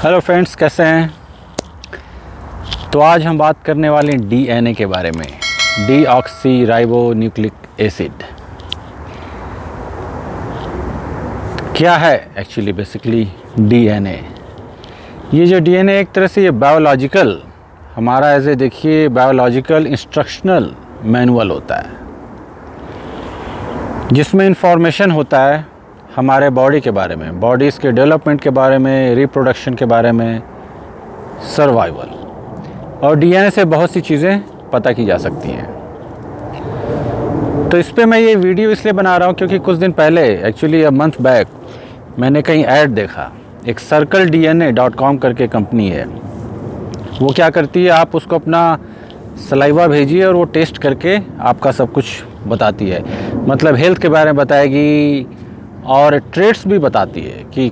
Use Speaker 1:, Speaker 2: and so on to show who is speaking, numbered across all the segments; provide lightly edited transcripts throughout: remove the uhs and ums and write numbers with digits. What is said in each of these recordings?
Speaker 1: Hello friends, कैसे हैं। तो आज हम बात करने वाले हैं डीएनए के बारे में, डीऑक्सी राइबो न्यूक्लिक एसिड। क्या है एक्चुअली बेसिकली डीएनए। ये जो डीएनए एक तरह से ये बायोलॉजिकल, हमारा ऐसे देखिए बायोलॉजिकल इंस्ट्रक्शनल मैनुअल होता है, जिसमें इंफॉर्मेशन होता है हमारे बॉडी के बारे में, बॉडीज़ के डेवलपमेंट के बारे में, रिप्रोडक्शन के बारे में, सर्वाइवल। और डीएनए से बहुत सी चीज़ें पता की जा सकती हैं। तो इस पे मैं ये वीडियो इसलिए बना रहा हूँ क्योंकि कुछ दिन पहले एक्चुअली अ मंथ बैक मैंने कहीं ऐड देखा। एक circledna.com करके कंपनी है। वो क्या करती है, आप उसको अपना सलाइवा भेजिए और वो टेस्ट करके आपका सब कुछ बताती है। मतलब हेल्थ के बारे में बताएगी और ट्रेट्स भी बताती है कि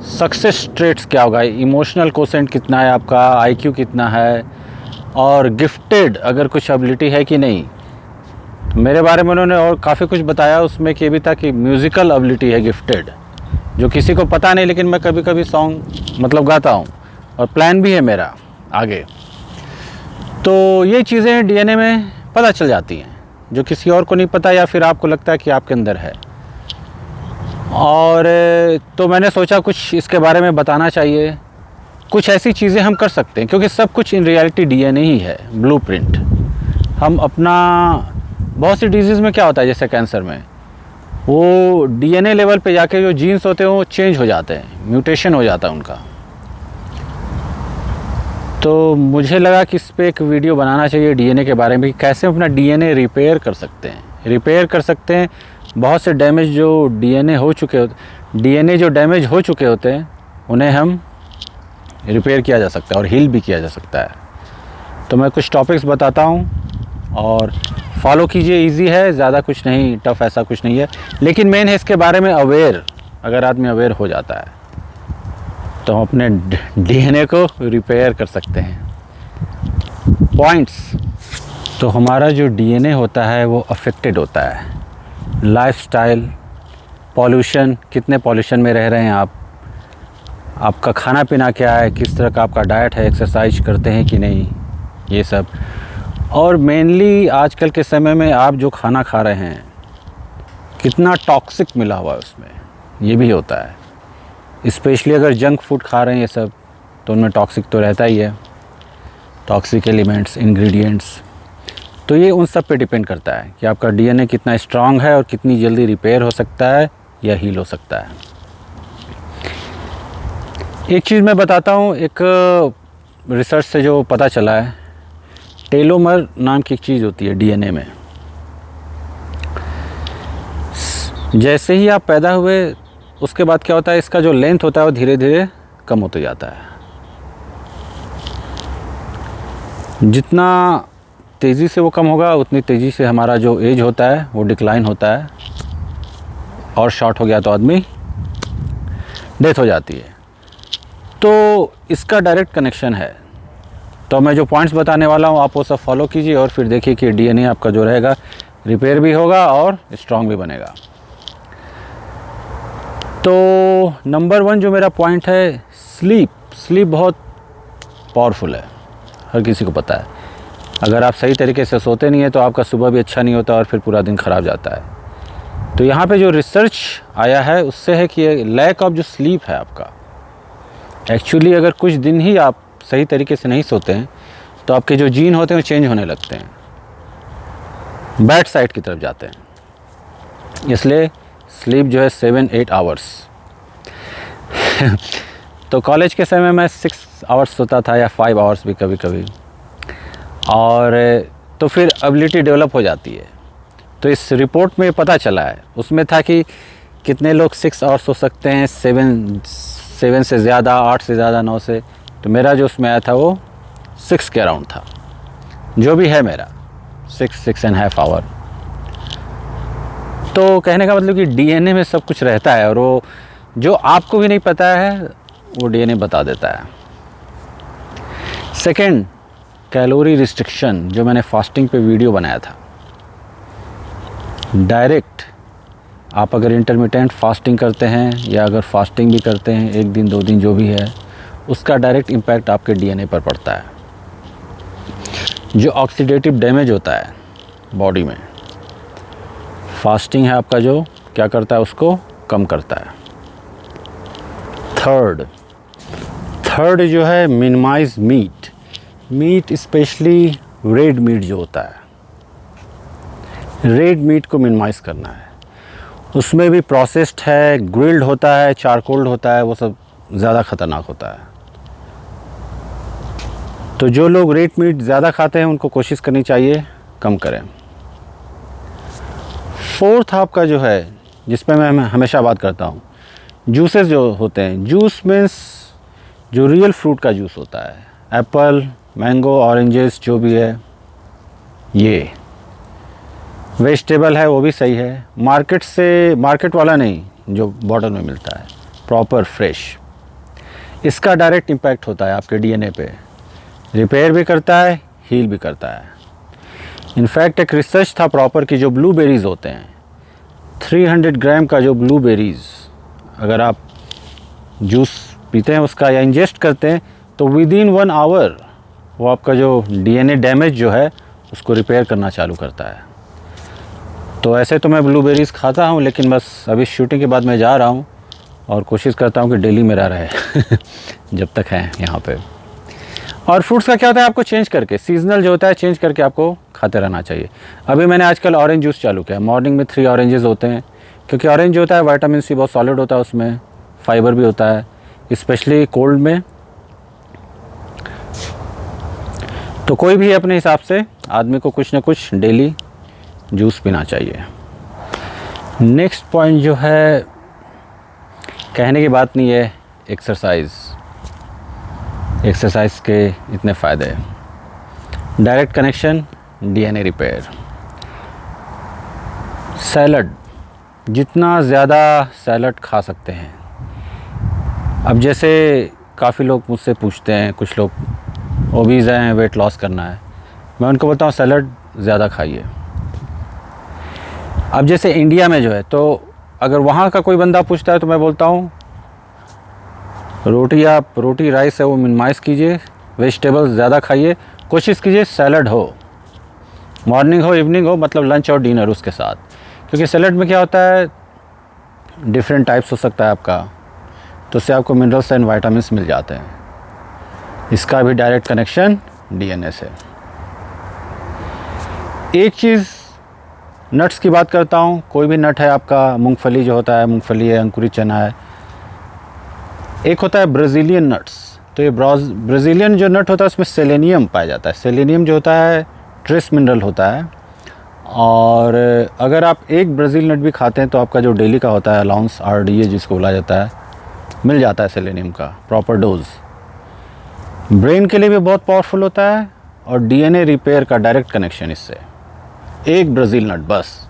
Speaker 1: सक्सेस ट्रेट्स क्या होगा, इमोशनल कोसेंट कितना है आपका, आईक्यू कितना है, और गिफ्टेड अगर कुछ एबिलिटी है कि नहीं। मेरे बारे में उन्होंने और काफ़ी कुछ बताया। उसमें ये भी था कि म्यूज़िकल एबिलिटी है गिफ्टेड, जो किसी को पता नहीं, लेकिन मैं कभी कभी सॉन्ग मतलब गाता हूँ और प्लान भी है मेरा आगे। तो ये चीज़ें डीएनए में पता चल जाती हैं जो किसी और को नहीं पता, या फिर आपको लगता है कि आपके अंदर है। और तो मैंने सोचा कुछ इसके बारे में बताना चाहिए। कुछ ऐसी चीज़ें हम कर सकते हैं क्योंकि सब कुछ इन रियलिटी डीएनए ही है, ब्लूप्रिंट। हम अपना बहुत सी डिजीज़ में क्या होता है, जैसे कैंसर में, वो डीएनए लेवल पे जाके जो जीन्स होते हैं वो चेंज हो जाते हैं, म्यूटेशन हो जाता है उनका। तो मुझे लगा कि इस पर एक वीडियो बनाना चाहिए डीएनए के बारे में, कैसे अपना डीएनए रिपेयर कर सकते हैं। रिपेयर कर सकते हैं बहुत से डैमेज जो डीएनए हो चुके होते, डीएनए जो डैमेज हो चुके होते हैं उन्हें हम रिपेयर किया जा सकता है और हील भी किया जा सकता है। तो मैं कुछ टॉपिक्स बताता हूँ और फॉलो कीजिए। इजी है, ज़्यादा कुछ नहीं, टफ ऐसा कुछ नहीं है, लेकिन मेन है इसके बारे में अवेयर। अगर आदमी अवेयर हो जाता है तो हम अपने डीएनए को रिपेयर कर सकते हैं। पॉइंट्स, तो हमारा जो डीएनए होता है वो अफेक्टेड होता है। लाइफस्टाइल, पॉल्यूशन, कितने पॉल्यूशन में रह रहे हैं आप, आपका खाना पीना क्या है, किस तरह का आपका डाइट है, एक्सरसाइज करते हैं कि नहीं, ये सब। और मेनली आजकल के समय में आप जो खाना खा रहे हैं कितना टॉक्सिक मिला हुआ है उसमें, ये भी होता है। स्पेशली अगर जंक फूड खा रहे हैं ये सब, तो उनमें टॉक्सिक तो रहता ही है, टॉक्सिक एलिमेंट्स, इंग्रेडिएंट्स। तो ये उन सब पे डिपेंड करता है कि आपका डीएनए कितना स्ट्रांग है और कितनी जल्दी रिपेयर हो सकता है या हील हो सकता है। एक चीज़ मैं बताता हूँ, एक रिसर्च से जो पता चला है, टेलोमर नाम की एक चीज़ होती है डीएनए में। जैसे ही आप पैदा हुए उसके बाद क्या होता है, इसका जो लेंथ होता है वो धीरे धीरे कम होते जाता है। जितना तेज़ी से वो कम होगा उतनी तेज़ी से हमारा जो एज होता है वो डिक्लाइन होता है, और शॉर्ट हो गया तो आदमी डेथ हो जाती है। तो इसका डायरेक्ट कनेक्शन है। तो मैं जो पॉइंट्स बताने वाला हूँ आप वो सब फॉलो कीजिए और फिर देखिए कि डीएनए आपका जो रहेगा रिपेयर भी होगा और स्ट्रांग भी बनेगा। तो नंबर 1 जो मेरा पॉइंट है, स्लीप। स्लीप बहुत पावरफुल है, हर किसी को पता है। अगर आप सही तरीके से सोते नहीं हैं तो आपका सुबह भी अच्छा नहीं होता और फिर पूरा दिन ख़राब जाता है। तो यहाँ पे जो रिसर्च आया है उससे है कि लैक ऑफ जो स्लीप है आपका, एक्चुअली अगर कुछ दिन ही आप सही तरीके से नहीं सोते हैं तो आपके जो जीन होते हैं वो चेंज होने लगते हैं, बैड साइड की तरफ जाते हैं। इसलिए स्लीप जो है 7-8 आवर्स। तो कॉलेज के समय मैं 6 आवर्स सोता था या 5 आवर्स भी कभी कभी, और तो फिर एबिलिटी डेवलप हो जाती है। तो इस रिपोर्ट में पता चला है, उसमें था कि कितने लोग 6 आवर्स सो सकते हैं, 7 से ज़्यादा, 8 से ज़्यादा, 9 से। तो मेरा जो उसमें आया था वो 6 के अराउंड था, जो भी है मेरा 6.5 आवर। तो कहने का मतलब कि डीएनए में सब कुछ रहता है, और वो जो आपको भी नहीं पता है वो डीएनए बता देता है। सेकंड, कैलोरी रिस्ट्रिक्शन, जो मैंने फास्टिंग पे वीडियो बनाया था। डायरेक्ट आप अगर इंटरमिटेंट फास्टिंग करते हैं या अगर फास्टिंग भी करते हैं 1 दिन 2 दिन जो भी है, उसका डायरेक्ट इम्पैक्ट आपके डीएनए पर पड़ता है। जो ऑक्सीडेटिव डैमेज होता है बॉडी में, फास्टिंग है आपका जो क्या करता है, उसको कम करता है। थर्ड जो है minimize meat specially red meat जो होता है, रेड मीट को मिनिमाइज़ करना है। उसमें भी प्रोसेस्ड है, ग्रिल्ड होता है, चारकोल्ड होता है, वो सब ज़्यादा ख़तरनाक होता है। तो जो लोग रेड मीट ज़्यादा खाते हैं उनको कोशिश करनी चाहिए कम करें। फोर्थ आपका जो है, जिस पे मैं हमेशा बात करता हूँ, जूसेस जो होते हैं। जूस मीन्स जो रियल फ्रूट का जूस होता है, एप्पल, मैंगो, ऑरेंजेस, जो भी है। ये वेजिटेबल है वो भी सही है, मार्केट वाला नहीं, जो बॉटल में मिलता है प्रॉपर फ्रेश। इसका डायरेक्ट इम्पैक्ट होता है आपके डीएनए पे, रिपेयर भी करता है, हील भी करता है। इनफैक्ट एक रिसर्च था प्रॉपर कि जो ब्लूबेरीज़ होते हैं, 300 ग्राम का जो ब्लूबेरीज़ अगर आप जूस पीते हैं उसका या इंजेस्ट करते हैं तो विदिन 1 आवर वो आपका जो डीएनए डैमेज जो है उसको रिपेयर करना चालू करता है। तो ऐसे तो मैं ब्लूबेरीज़ खाता हूँ, लेकिन बस अभी शूटिंग के बाद मैं जा रहा हूँ और कोशिश करता हूँ कि डेली मेरा रहे जब तक है यहाँ पे। और फ्रूट्स का क्या होता है, आपको चेंज करके, सीजनल जो होता है चेंज करके आपको खाते रहना चाहिए। अभी मैंने आजकल ऑरेंज जूस चालू किया, मॉर्निंग में 3 ऑरेंजेस होते हैं, क्योंकि ऑरेंज जो होता है विटामिन सी बहुत सॉलिड होता है, उसमें फाइबर भी होता है, स्पेशली कोल्ड में। तो कोई भी अपने हिसाब से आदमी को कुछ ना कुछ डेली जूस पीना चाहिए। नेक्स्ट पॉइंट जो है, कहने की बात नहीं है, एक्सरसाइज के इतने फ़ायदे। Direct connection, DNA repair. Salad, जितना ज़्यादा सैलड खा सकते हैं। अब जैसे काफ़ी लोग मुझसे पूछते हैं, कुछ लोग ओबीज़ हैं, वेट लॉस करना है, मैं उनको बोलता हूँ सैलड ज़्यादा खाइए। अब जैसे इंडिया में जो है, तो अगर वहाँ का कोई बंदा पूछता है तो मैं बोलता हूँ रोटी राइस है वो मिनिमाइज़ कीजिए, वेजिटेबल्स ज़्यादा खाइए, कोशिश कीजिए सैलड हो, मॉर्निंग हो इवनिंग हो, मतलब लंच और डिनर उसके साथ। क्योंकि सैलड में क्या होता है, डिफरेंट टाइप्स हो सकता है आपका, तो उससे आपको मिनरल्स एंड विटामिन्स मिल जाते हैं। इसका भी डायरेक्ट कनेक्शन डीएनए से। एक चीज़ नट्स की बात करता हूँ, कोई भी नट है आपका, मूंगफली जो होता है, मूंगफली है, अंकुरित चना है। एक होता है ब्राज़ीलियन नट्स, तो ये ब्राज़ीलियन जो नट होता है उसमें सेलेनियम पाया जाता है। सेलेनियम जो होता है ट्रेस मिनरल होता है, और अगर आप एक ब्राज़ील नट भी खाते हैं तो आपका जो डेली का होता है अलाउंस, RDA जिसको बोला जाता है, मिल जाता है सेलेनियम का प्रॉपर डोज। ब्रेन के लिए भी बहुत पावरफुल होता है, और डीएनए रिपेयर का डायरेक्ट कनेक्शन इससे। एक ब्राज़ील नट बस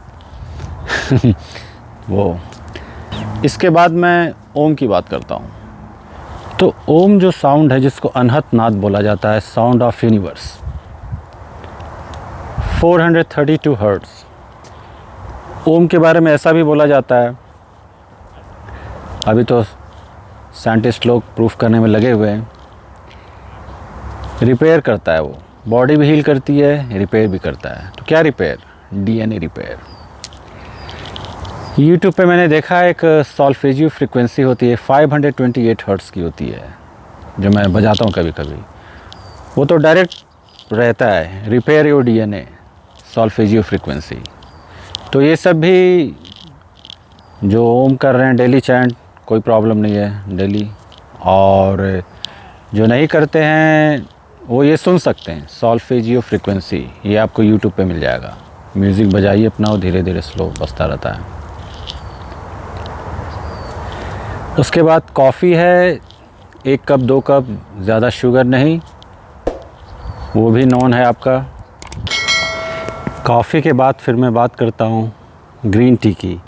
Speaker 1: वो। इसके बाद मैं ओम की बात करता हूँ। तो ओम जो साउंड है, जिसको अनहत नाद बोला जाता है, साउंड ऑफ यूनिवर्स, 432 हर्ट्ज़। ओम के बारे में ऐसा भी बोला जाता है, अभी तो साइंटिस्ट लोग प्रूफ करने में लगे हुए हैं, रिपेयर करता है वो, बॉडी भी हील करती है, रिपेयर भी करता है। तो क्या रिपेयर? DNA repair. यूट्यूब पे मैंने देखा एक सॉल्फेजियो फ्रीक्वेंसी होती है, 528 हर्ट्ज़ की होती है, जो मैं बजाता हूँ कभी कभी। वो तो डायरेक्ट रहता है, रिपेयर योर डीएनए, सॉल्फेजियो फ्रीक्वेंसी। तो ये सब भी जो ओम कर रहे हैं डेली चैंट, कोई प्रॉब्लम नहीं है डेली। और जो नहीं करते हैं वो ये सुन सकते हैं, सॉल्फेजियो फ्रीक्वेंसी, ये आपको यूट्यूब पे मिल जाएगा। म्यूज़िक बजाइए अपना, वो धीरे धीरे स्लो बजता रहता है। उसके बाद कॉफ़ी है, 1 कप 2 कप, ज़्यादा शुगर नहीं, वो भी नॉन है आपका। कॉफ़ी के बाद फिर मैं बात करता हूँ ग्रीन टी की।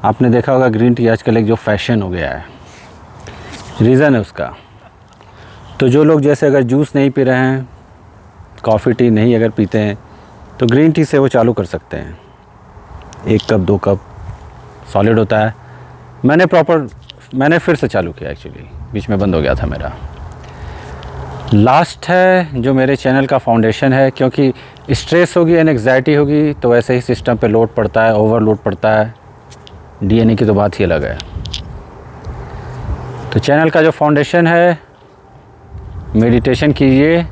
Speaker 1: आपने देखा होगा ग्रीन टी आजकल एक जो फैशन हो गया है, रीज़न है उसका। तो जो लोग जैसे अगर जूस नहीं पी रहे हैं, कॉफ़ी टी नहीं अगर पीते हैं, तो ग्रीन टी से वो चालू कर सकते हैं। 1 कप 2 कप सॉलिड होता है। मैंने फिर से चालू किया, एक्चुअली बीच में बंद हो गया था मेरा। लास्ट है जो मेरे चैनल का फाउंडेशन है, क्योंकि स्ट्रेस होगी, एंग्जाइटी होगी तो वैसे ही सिस्टम पे लोड पड़ता है, ओवरलोड पड़ता है। डीएनए की तो बात ही अलग है। तो चैनल का जो फाउंडेशन है, मेडिटेशन कीजिए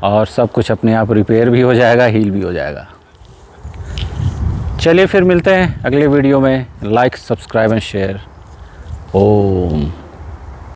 Speaker 1: और सब कुछ अपने आप रिपेयर भी हो जाएगा, हील भी हो जाएगा। चलिए फिर मिलते हैं अगले वीडियो में। Like, subscribe and share. Om.